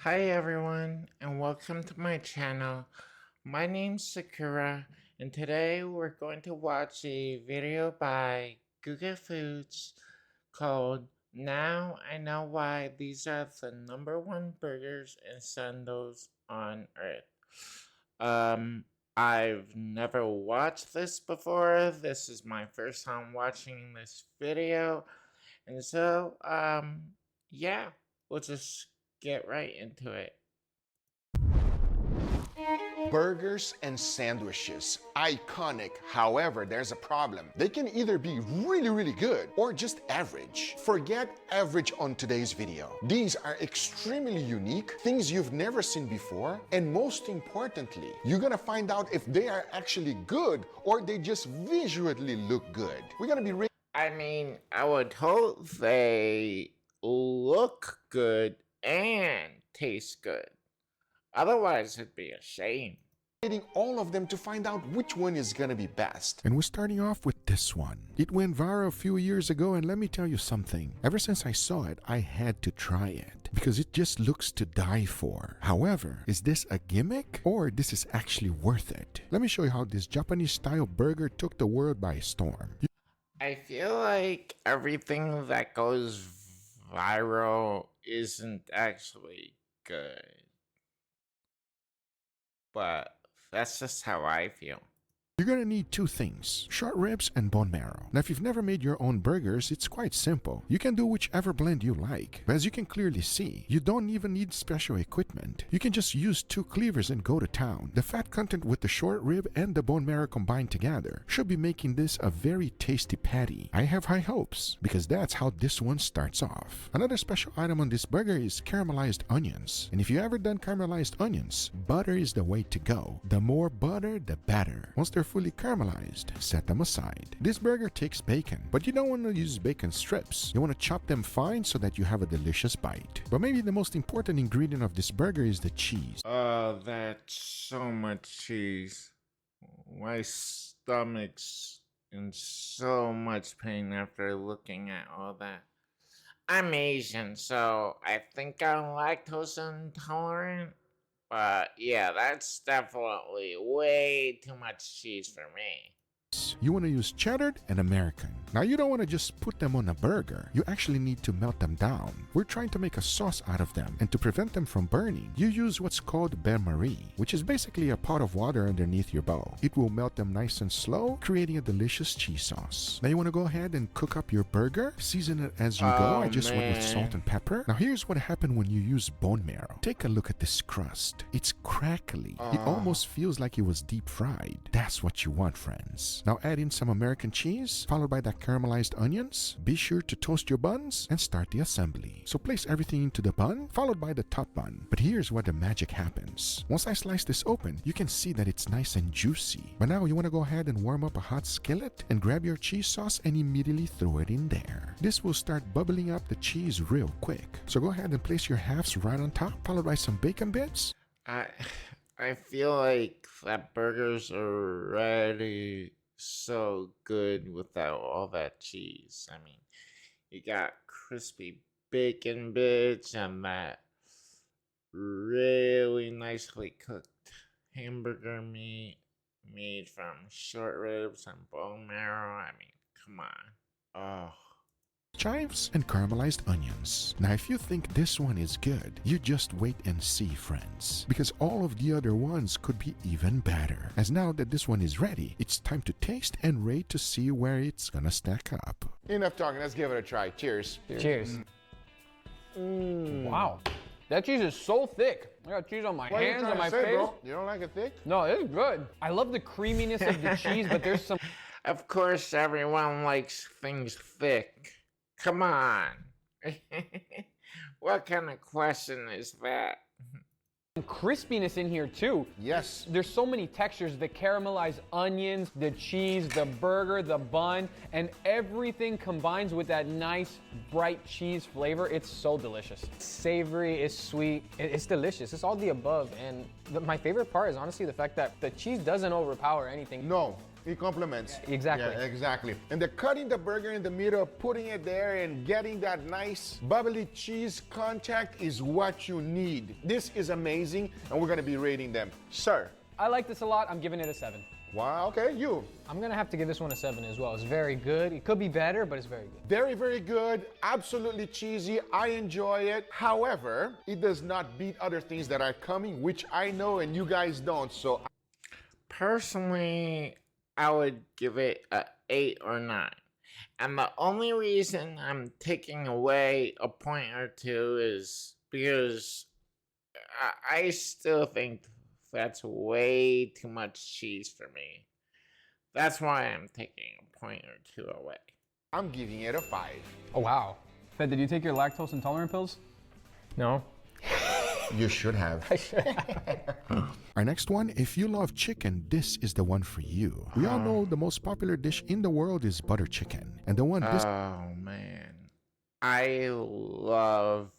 Hi everyone, and welcome to my channel. My name's Sakura, and today we're going to watch a video by Guga Foods called Now I Know Why These Are the #1 Burgers and Sandos on Earth. I've never watched this before. This is my first time watching this video, and so, yeah, we'll just get right into it. Burgers and sandwiches, iconic. However, there's a problem. They can either be really good or just average. Forget average on today's video. These are extremely unique, things you've never seen before, and most importantly, you're gonna find out if they are actually good or they just visually look good. We're gonna be I would hope they look good and taste good. Otherwise, it'd be a shame. rating all of them to find out which one is gonna be best. And we're starting off with this one. It went viral a few years ago, and let me tell you something. Ever since I saw it, I had to try it because it just looks to die for. However, is this a gimmick or this is actually worth it? Let me show you how this Japanese-style burger took the world by storm. I feel like everything that goes viral isn't actually good. But that's just how I feel. You're gonna need two things, short ribs and bone marrow. Now if you've never made your own burgers, it's quite simple. You can do whichever blend you like. But as you can clearly see, you don't even need special equipment. You can just use two cleavers and go to town. The fat content with the short rib and the bone marrow combined together should be making this a very tasty patty. I have high hopes because that's how this one starts off. Another special item on this burger is caramelized onions. And if you ever done caramelized onions, butter is the way to go. The more butter, the better. Once they're fully caramelized, set them aside. This burger takes bacon, but you don't want to use bacon strips. You want to chop them fine so that you have a delicious bite. But maybe the most important ingredient of this burger is the cheese. Oh, that's so much cheese. My stomach's in so much pain after looking at all that. I'm Asian, so I think I'm lactose intolerant. But yeah, that's definitely way too much cheese for me. You want to use cheddar and American. Now you don't want to just put them on a burger. You actually need to melt them down. We're trying to make a sauce out of them, and to prevent them from burning, you use what's called bain-marie, which is basically a pot of water underneath your bowl. It will melt them nice and slow, creating a delicious cheese sauce. Now you want to go ahead and cook up your burger, season it as you go. I just went with salt and pepper. Now here's what happened when you use bone marrow. Take a look at this crust. It's crackly. It almost feels like it was deep fried. That's what you want, friends. Now add in some American cheese, followed by the caramelized onions. Be sure to toast your buns and start the assembly. So place everything into the bun, followed by the top bun. But here's where the magic happens. Once I slice this open, you can see that it's nice and juicy. But now you want to go ahead and warm up a hot skillet and grab your cheese sauce and immediately throw it in there. This will start bubbling up the cheese real quick. So go ahead and place your halves right on top, followed by some bacon bits. I feel like that burgers are already so good without all that cheese. I mean, you got crispy bacon bits and that really nicely cooked hamburger meat made from short ribs and bone marrow. I mean, come on. Oh. Chives and caramelized onions. Now if you think this one is good, you just wait and see, friends, because all of the other ones could be even better. As now that this one is ready, it's time to taste and rate to see where it's gonna stack up. Enough talking, let's give it a try. Cheers. Cheers. Wow. That cheese is so thick. I got cheese on my hands, on my face. Bro? You don't like it thick? No, it's good. I love the creaminess of the cheese, but there's some Of course, everyone likes things thick. Come on. What kind of question is that? crispiness in here too. Yes. There's so many textures, the caramelized onions, the cheese, the burger, the bun, and everything combines with that nice bright cheese flavor. It's so delicious. It's savory, it's sweet, it's delicious. It's all the above. And my favorite part is honestly the fact that the cheese doesn't overpower anything. No. It complements. Exactly. Yeah, exactly. And they're cutting the burger in the middle, putting it there, and getting that nice bubbly cheese contact is what you need. This is amazing, and we're gonna be rating them. Sir. I like this a lot. I'm giving it a 7. Wow, okay, you. I'm gonna have to give this one a 7 as well. It's very good. It could be better, but it's very good. Very, very good. Absolutely cheesy. I enjoy it. However, it does not beat other things that are coming, which I know and you guys don't. So, Personally, I would give it a 8 or 9. And the only reason I'm taking away a point or two is because I still think that's way too much cheese for me. That's why I'm taking a point or two away. I'm giving it a 5. Oh, wow. Fed, did you take your lactose intolerant pills? No. You should have. Our next one, if you love chicken, this is the one for you. We all know the most popular dish in the world is butter chicken. And the one this Oh man. I love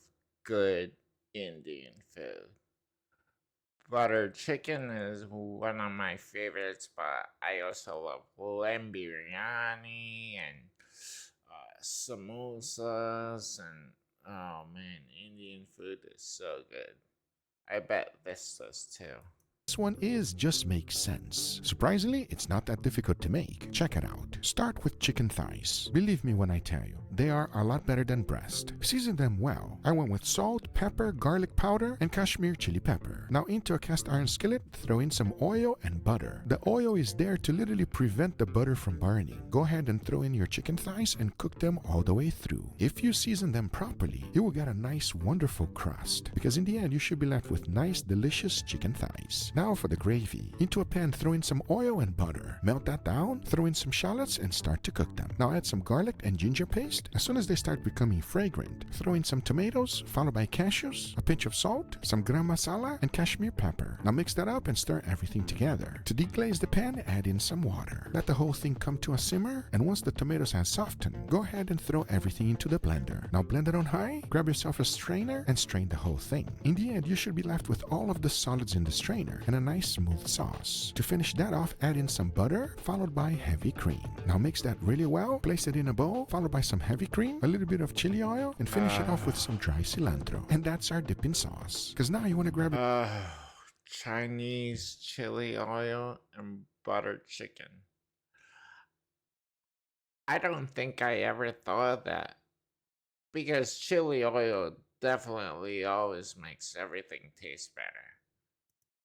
good Indian food. Butter chicken is one of my favorites, but I also love lamb biryani and samosas and oh man, Indian food is so good. I bet this does too. one is just makes sense. Surprisingly, it's not that difficult to make. Check it out. Start with chicken thighs. Believe me when I tell you, they are a lot better than breast. Season them well. I went with salt, pepper, garlic powder, and Kashmir chili pepper. Now into a cast iron skillet, throw in some oil and butter. The oil is there to literally prevent the butter from burning. Go ahead and throw in your chicken thighs and cook them all the way through. If you season them properly, you will get a nice, wonderful crust. Because in the end, you should be left with nice, delicious chicken thighs. Now for the gravy. Into a pan, throw in some oil and butter. Melt that down, throw in some shallots, and start to cook them. Now add some garlic and ginger paste. As soon as they start becoming fragrant, throw in some tomatoes, followed by cashews, a pinch of salt, some gram masala, and Kashmir pepper. Now mix that up and stir everything together. To deglaze the pan, add in some water. Let the whole thing come to a simmer, and once the tomatoes have softened, go ahead and throw everything into the blender. Now blend it on high, grab yourself a strainer, and strain the whole thing. In the end, you should be left with all of the solids in the strainer and a nice smooth sauce. To finish that off, add in some butter, followed by heavy cream. Now mix that really well, place it in a bowl, followed by some heavy cream, a little bit of chili oil, and finish it off with some dry cilantro. And that's our dipping sauce. Because now you want to grab it. Chinese chili oil and butter chicken. I don't think I ever thought of that. Because chili oil definitely always makes everything taste better.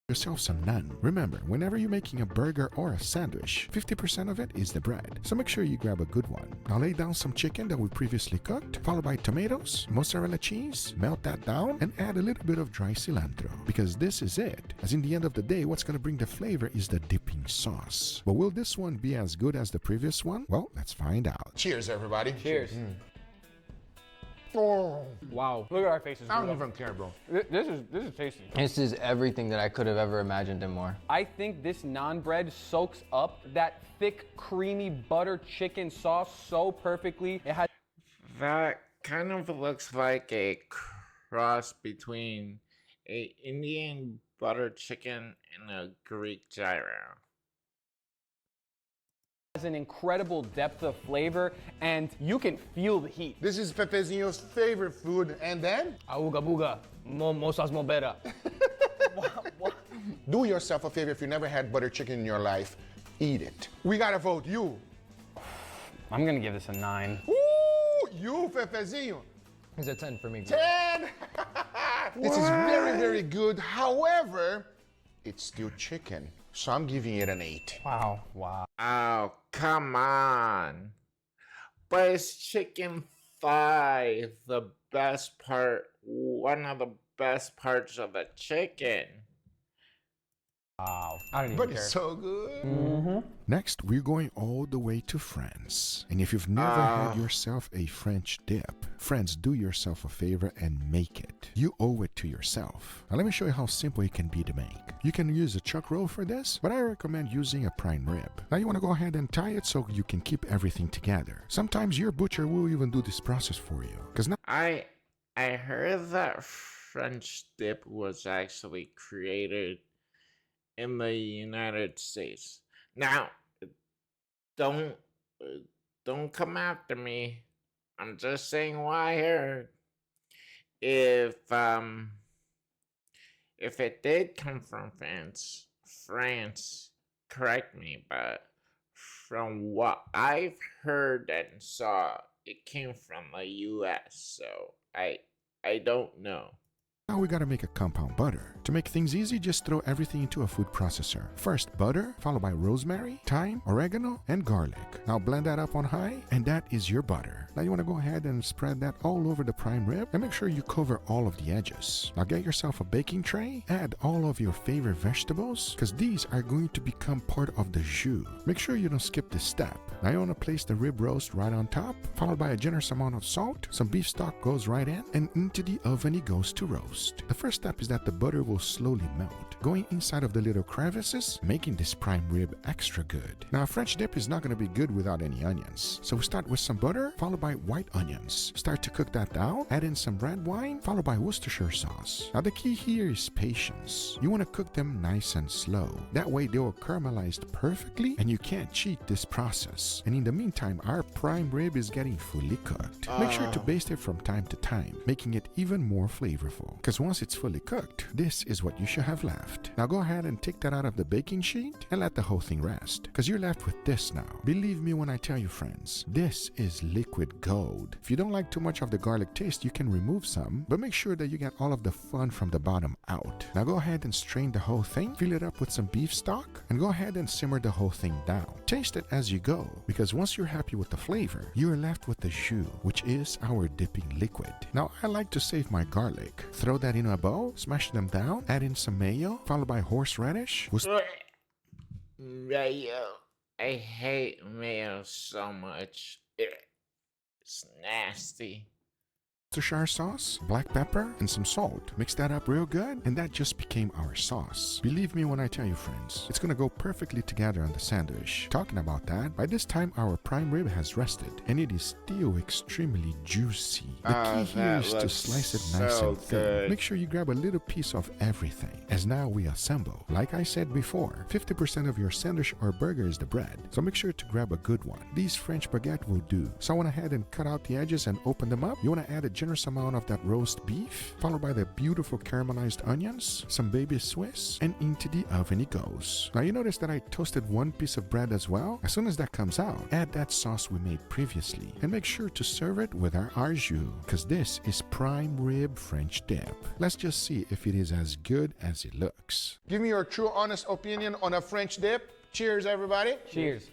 Yourself some naan. Remember, whenever you're making a burger or a sandwich, 50% of it is the bread. So make sure you grab a good one. Now lay down some chicken that we previously cooked, followed by tomatoes, mozzarella cheese, melt that down, and add a little bit of dry cilantro. Because this is it. As in the end of the day, what's going to bring the flavor is the dipping sauce. But will this one be as good as the previous one? Well, let's find out. Cheers, everybody. Cheers. Oh, Wow. Look at our faces. I don't Guga. even care, bro. This is tasty. This is everything that I could have ever imagined and more. I think this naan bread soaks up that thick, creamy butter chicken sauce so perfectly. It has That kind of looks like a cross between a Indian butter chicken and a Greek gyro. an incredible depth of flavor, and you can feel the heat. This is Pepezinho's favorite food. And then, Auga booga. Mo sauce mo better. do yourself a favor if you never had butter chicken in your life, eat it. We gotta vote you. I'm gonna give this a 9. Ooh, you, Pepezinho. It's a 10 for me. 10! This is very, very good. However, it's still chicken. So I'm giving it an 8. Wow. Wow. Oh, come on. But it's chicken thigh, the best part, one of the best parts of the chicken. Wow. I don't even But care. it's so good. Next, we're going all the way to France. And if you've never had yourself a French dip, friends, do yourself a favor and make it. You owe it to yourself. Now let me show you how simple it can be to make. You can use a chuck roll for this, but I recommend using a prime rib. Now you want to go ahead and tie it so you can keep everything together. Sometimes your butcher will even do this process for you. Because now I heard that French dip was actually created in the United States. Now, don't don't come after me. I'm just saying what I heard. If if it did come from France, correct me, but from what I've heard and saw, it came from the US, so I don't know. Now we gotta make a compound butter. To make things easy, just throw everything into a food processor. First butter, followed by rosemary, thyme, oregano, and garlic. Now blend that up on high, and that is your butter. Now you wanna go ahead and spread that all over the prime rib, and make sure you cover all of the edges. Now get yourself a baking tray, add all of your favorite vegetables, because these are going to become part of the jus. Make sure you don't skip this step. Now you wanna place the rib roast right on top, followed by a generous amount of salt. Some beef stock goes right in, and into the oven it goes to roast. The first step is that the butter will slowly melt, going inside of the little crevices, making this prime rib extra good. Now, a French dip is not going to be good without any onions. So we start with some butter, followed by white onions. Start to cook that down, add in some red wine, followed by Worcestershire sauce. Now, the key here is patience. You want to cook them nice and slow. That way they will caramelize perfectly, and you can't cheat this process. And in the meantime, our prime rib is getting fully cooked. Make sure to baste it from time to time, making it even more flavorful. Because once it's fully cooked, this is what you should have left. Now go ahead and take that out of the baking sheet and let the whole thing rest, because you're left with this now. Believe me when I tell you, friends, this is liquid gold. If you don't like too much of the garlic taste, you can remove some, but make sure that you get all of the fun from the bottom out. Now go ahead and strain the whole thing, fill it up with some beef stock, and go ahead and simmer the whole thing down. Taste it as you go, because once you're happy with the flavor, you're left with the jus, which is our dipping liquid. Now I like to save my garlic. Throw that in a bowl, smash them down, add in some mayo, followed by horseradish. Mayo. I hate mayo so much. It's nasty. Worcestershire sauce, black pepper, and some salt. Mix that up real good, and that just became our sauce. Believe me when I tell you, friends, it's gonna go perfectly together on the sandwich. Talking about that, by this time our prime rib has rested, and it is still extremely juicy. The key here is to slice it nice and thin. Good. Make sure you grab a little piece of everything, as now we assemble. Like I said before, 50% of your sandwich or burger is the bread, so make sure to grab a good one. These French baguette will do. So I went ahead and cut out the edges and open them up. You wanna add a generous amount of that roast beef, followed by the beautiful caramelized onions, some baby Swiss, and into the oven it goes. Now you notice that I toasted one piece of bread as well. As soon as that comes out, add that sauce we made previously, and make sure to serve it with our jus, because this is prime rib French dip. Let's just see if it is as good as it looks. Give me your true, honest opinion on a French dip. Cheers, everybody. Cheers.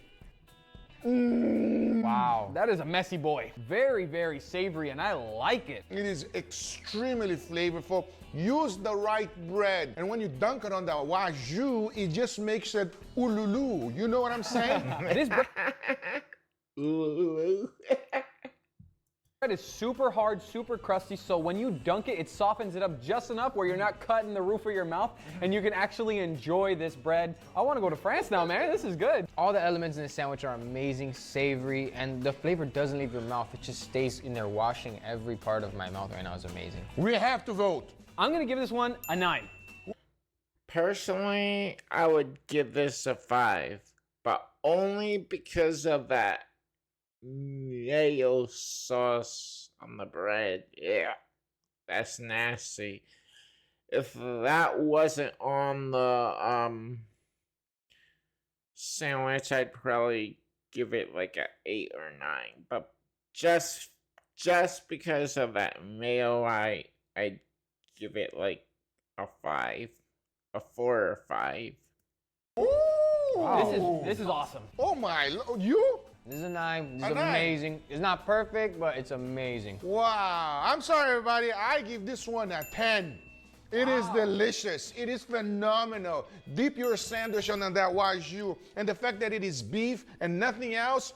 Wow, that is a messy boy. Very, very savory, and I like it. It is extremely flavorful. Use the right bread. And when you dunk it on the waju, it just makes it ululu. You know what I'm saying? This bread is super hard, super crusty, so when you dunk it, it softens it up just enough where you're not cutting the roof of your mouth, and you can actually enjoy this bread. I want to go to France now, man. This is good. All the elements in the sandwich are amazing, savory, and the flavor doesn't leave your mouth. It just stays in there, washing every part of my mouth right now. It's amazing. We have to vote. I'm going to give this one a 9. Personally, I would give this a 5, but only because of that mayo sauce on the bread. Yeah, that's nasty. If that wasn't on the sandwich, I'd probably give it like a 8 or 9. But just because of that mayo, I'd give it like a 5, a 4 or 5. Wow. This is awesome. Oh my, you? This is a 9. This A is 9. amazing. It's not perfect, but it's amazing. Wow. I'm sorry, everybody. I give this one a 10. It is delicious. It is phenomenal. Dip your sandwich on that waju, and the fact that it is beef and nothing else,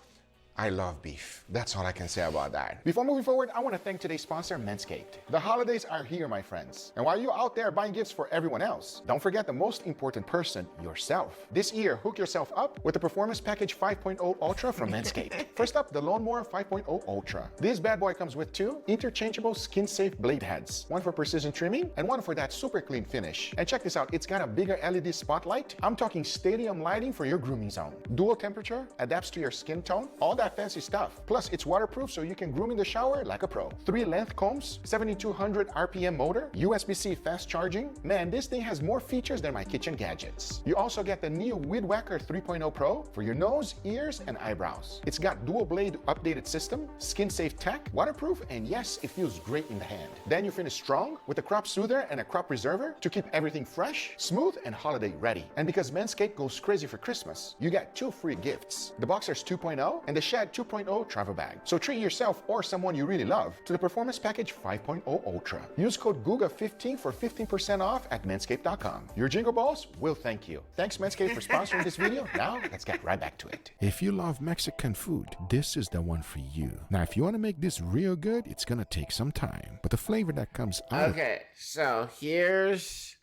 I love beef. That's all I can say about that. Before moving forward, I want to thank today's sponsor, Manscaped. The holidays are here, my friends. And while you're out there buying gifts for everyone else, don't forget the most important person, yourself. This year, hook yourself up with the Performance Package 5.0 Ultra from Manscaped. First up, the Lawnmower 5.0 Ultra. This bad boy comes with two interchangeable skin-safe blade heads. One for precision trimming and one for that super clean finish. And check this out, it's got a bigger LED spotlight. I'm talking stadium lighting for your grooming zone. Dual temperature, adapts to your skin tone, all that fancy stuff. Plus, it's waterproof so you can groom in the shower like a pro. 3 length combs, 7200 RPM motor, USB-C fast charging. Man, this thing has more features than my kitchen gadgets. You also get the new Weed Whacker 3.0 Pro for your nose, ears, and eyebrows. It's got dual blade updated system, skin-safe tech, waterproof, and yes, it feels great in the hand. Then you finish strong with a crop soother and a crop preserver to keep everything fresh, smooth, and holiday ready. And because Manscaped goes crazy for Christmas, you get 2 free gifts: the Boxers 2.0 and the Shed 2.0 travel bag. So treat yourself or someone you really love to the Performance Package 5.0 Ultra. Use code Guga15 for 15% off at manscaped.com. Your jingle balls will thank you. Thanks, Manscaped, for sponsoring this video. Now, let's get right back to it. If you love Mexican food, this is the one for you. Now, if you want to make this real good, it's gonna take some time. But the flavor that comes out Okay, so here's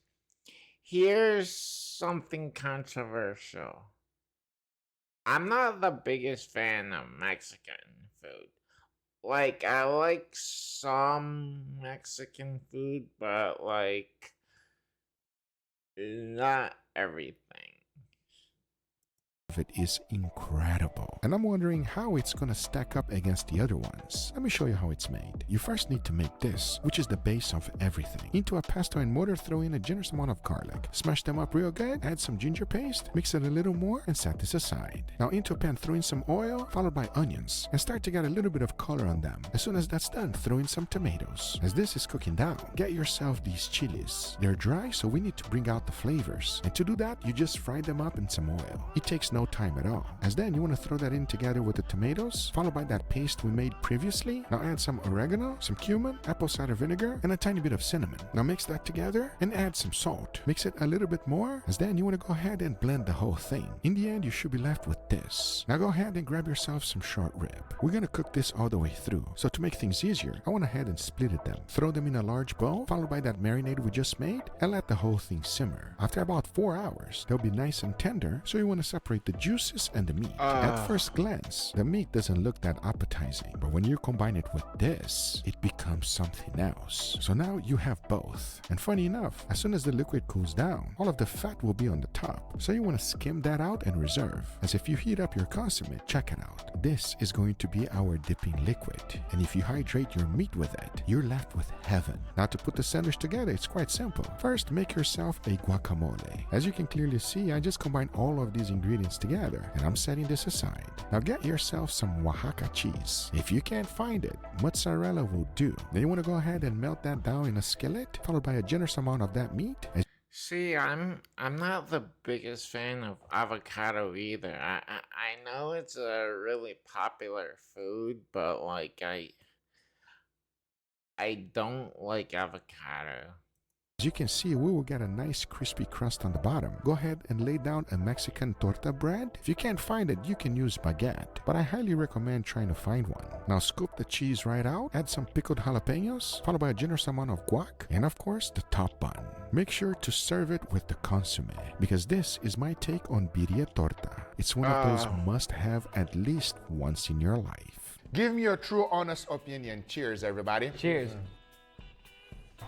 something controversial. I'm not the biggest fan of Mexican food. Like, I like some Mexican food, but like not everything. of it is incredible. And I'm wondering how it's gonna stack up against the other ones. Let me show you how it's made. You first need to make this, which is the base of everything. Into a pesto and mortar, throw in a generous amount of garlic. Smash them up real good, add some ginger paste, mix it a little more, and set this aside. Now into a pan, throw in some oil, followed by onions, and start to get a little bit of color on them. As soon as that's done, throw in some tomatoes. As this is cooking down, get yourself these chilies. They're dry, so we need to bring out the flavors. And to do that, you just fry them up in some oil. It takes no time at all. As then, you want to throw that in together with the tomatoes, followed by that paste we made previously. Now add some oregano, some cumin, apple cider vinegar, and a tiny bit of cinnamon. Now mix that together and add some salt. Mix it a little bit more, as then you want to go ahead and blend the whole thing. In the end, you should be left with this. Now go ahead and grab yourself some short rib. We're going to cook this all the way through. So to make things easier, I went ahead and split them. Throw them in a large bowl, followed by that marinade we just made, and let the whole thing simmer. After about 4 hours, they'll be nice and tender, so you want to separate the juices and the meat. At first glance, the meat doesn't look that appetizing, but when you combine it with this, it becomes something else. So now you have both. And funny enough, as soon as the liquid cools down, all of the fat will be on the top. So you want to skim that out and reserve. As if you heat up your consommé, check it out. This is going to be our dipping liquid. And if you hydrate your meat with it, you're left with heaven. Now to put the sandwich together, it's quite simple. First, make yourself a guacamole. As you can clearly see, I just combined all of these ingredients together, and I'm setting this aside. Now get yourself some Oaxaca cheese. If you can't find it, mozzarella will do. Then you want to go ahead and melt that down in a skillet, followed by a generous amount of that meat. See, I'm not the biggest fan of avocado either. I know it's a really popular food, but like I don't like avocado. As you can see, we will get a nice crispy crust on the bottom. Go ahead and lay down a Mexican torta bread. If you can't find it, you can use baguette, but I highly recommend trying to find one. Now scoop the cheese right out, add some pickled jalapenos, followed by a generous amount of guac, and of course the top bun. Make sure to serve it with the consommé, because this is my take on birria torta. It's one of those must-have at least once in your life. Give me your true, honest opinion. Cheers, everybody. Cheers.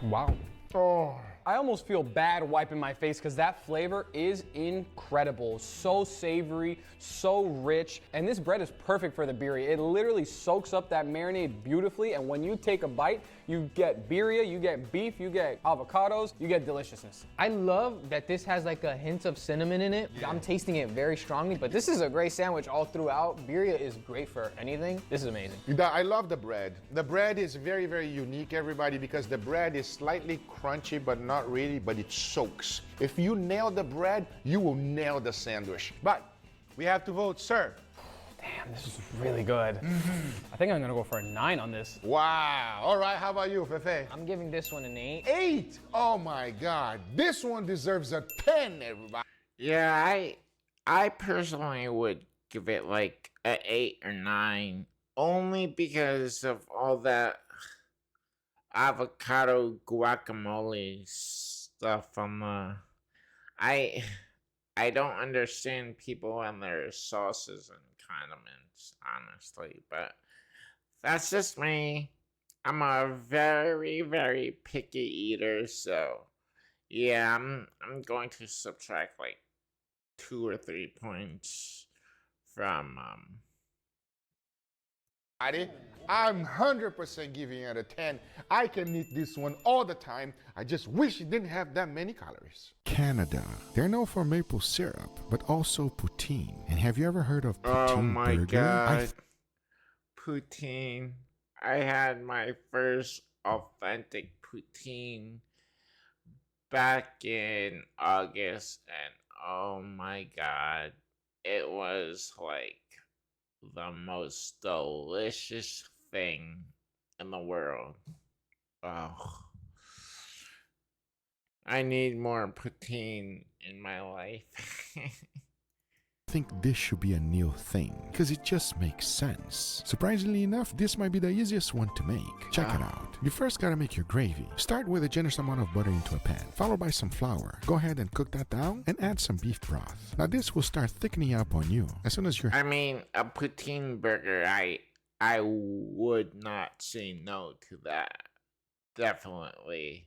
Wow. Oh. I almost feel bad wiping my face because that flavor is incredible. So savory, so rich, and this bread is perfect for the birria. It literally soaks up that marinade beautifully, and when you take a bite, you get birria, you get beef, you get avocados, you get deliciousness. I love that this has like a hint of cinnamon in it. I'm tasting it very strongly, but this is a great sandwich all throughout. Birria is great for anything. This is amazing. I love the bread. The bread is very, very unique, everybody, because the bread is slightly crunchy, but not really, but it soaks. If you nail the bread, you will nail the sandwich. But we have to vote, sir. Damn, this is really good. I think I'm gonna go for a 9 on this. Wow. All right, how about you, Fefe? I'm giving this one an 8. 8? Oh my God. This one deserves a 10, everybody. Yeah, I personally would give it like a 8 or 9, only because of all that avocado guacamole stuff on the. I I don't understand people and their sauces and condiments, honestly, but that's just me. I'm a very, very picky eater, so yeah, I'm going to subtract like 2 or 3 points from I'm 100% giving it a 10. I can eat this one all the time. I just wish it didn't have that many calories. Canada. They're known for maple syrup, but also poutine. And have you ever heard of poutine oh my burger? god, poutine. I had my first authentic poutine back in August, and oh my god, it was like the most delicious thing in the world. Oh, I need more poutine in my life. Think this should be a new thing because it just makes sense. Surprisingly enough, this might be the easiest one to make. Check it out. You first gotta make your gravy. Start with a generous amount of butter into a pan, followed by some flour. Go ahead and cook that down and add some beef broth. Now this will start thickening up on you as soon as you're I mean, a poutine burger, I would not say no to that. Definitely.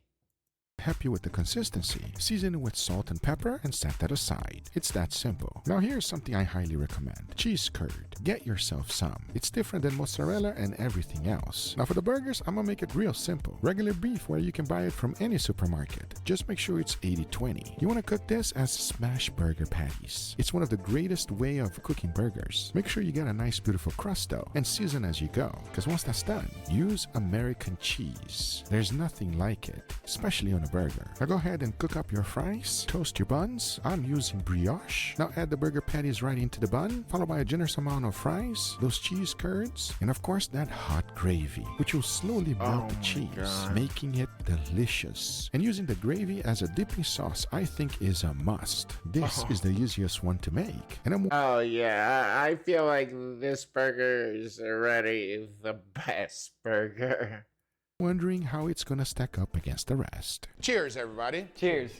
happy with the consistency. Season it with salt and pepper and set that aside. It's that simple. Now here's something I highly recommend. Cheese curd. Get yourself some. It's different than mozzarella and everything else. Now for the burgers, I'm gonna make it real simple. Regular beef where you can buy it from any supermarket. Just make sure it's 80-20. You wanna cook this as smash burger patties. It's one of the greatest way of cooking burgers. Make sure you get a nice beautiful crust though and season as you go. Because once that's done, use American cheese. There's nothing like it, especially on a burger. Now go ahead and cook up your fries, toast your buns. I'm using brioche. Now add the burger patties right into the bun, followed by a generous amount of fries, those cheese curds, and of course that hot gravy, which will slowly melt the cheese, making it delicious. And using the gravy as a dipping sauce, I think is a must. This is the easiest one to make. And I'm Oh yeah, I feel like this burger is already the best burger. wondering how it's gonna stack up against the rest. Cheers, everybody. Cheers.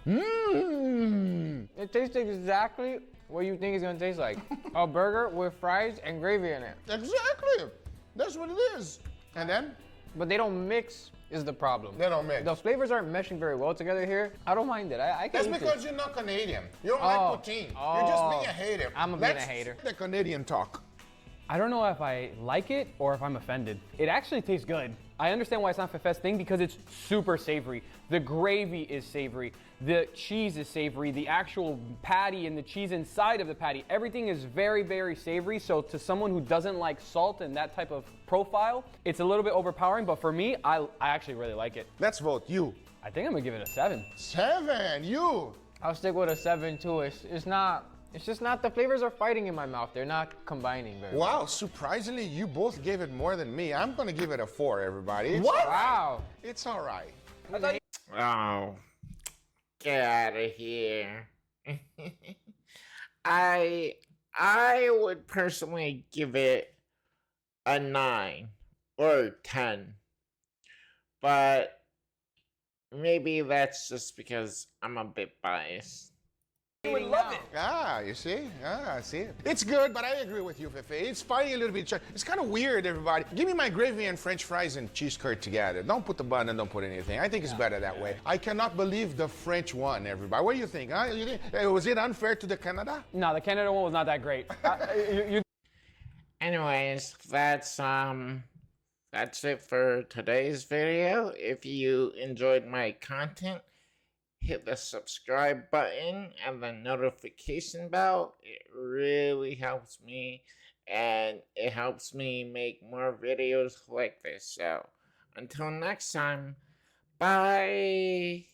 Mmm. It tastes exactly what you think it's gonna taste like. A burger with fries and gravy in it. Exactly. That's what it is. And then? But they don't mix is the problem. They don't mix. The flavors aren't meshing very well together here. I don't mind it. I can That's eat because this. you're not Canadian. You don't like poutine. You're just being a hater. I'm being a hater. The Canadian talk. I don't know if I like it or if I'm offended. It actually tastes good. I understand why it's not Fefes thing because it's super savory. The gravy is savory. The cheese is savory. The actual patty and the cheese inside of the patty, everything is very, very savory. So to someone who doesn't like salt and that type of profile, it's a little bit overpowering. But for me, I actually really like it. Let's vote. You. I think I'm gonna give it a 7. 7. You. I'll stick with a 7 too. It's just not, the flavors are fighting in my mouth. They're not combining very well. Wow, surprisingly, you both gave it more than me. I'm going to give it a 4, everybody. It's What? all right. Wow. It's all right. Oh, get out of here. I would personally give it a 9 or 10. But maybe that's just because I'm a bit biased. You would love it. Ah, you see? Ah, I see it. It's good, but I agree with you, Fefe. It's fighting a little bit. It's kind of weird, everybody. Give me my gravy and French fries and cheese curd together. Don't put the bun and don't put anything. I think it's better that way. I cannot believe the French won, everybody. What do you think? Huh? Was it unfair to the Canada? No, the Canada one was not that great. Anyways, that's it for today's video. If you enjoyed my content, hit the subscribe button and the notification bell. It really helps me, and it helps me make more videos like this. So until next time, bye.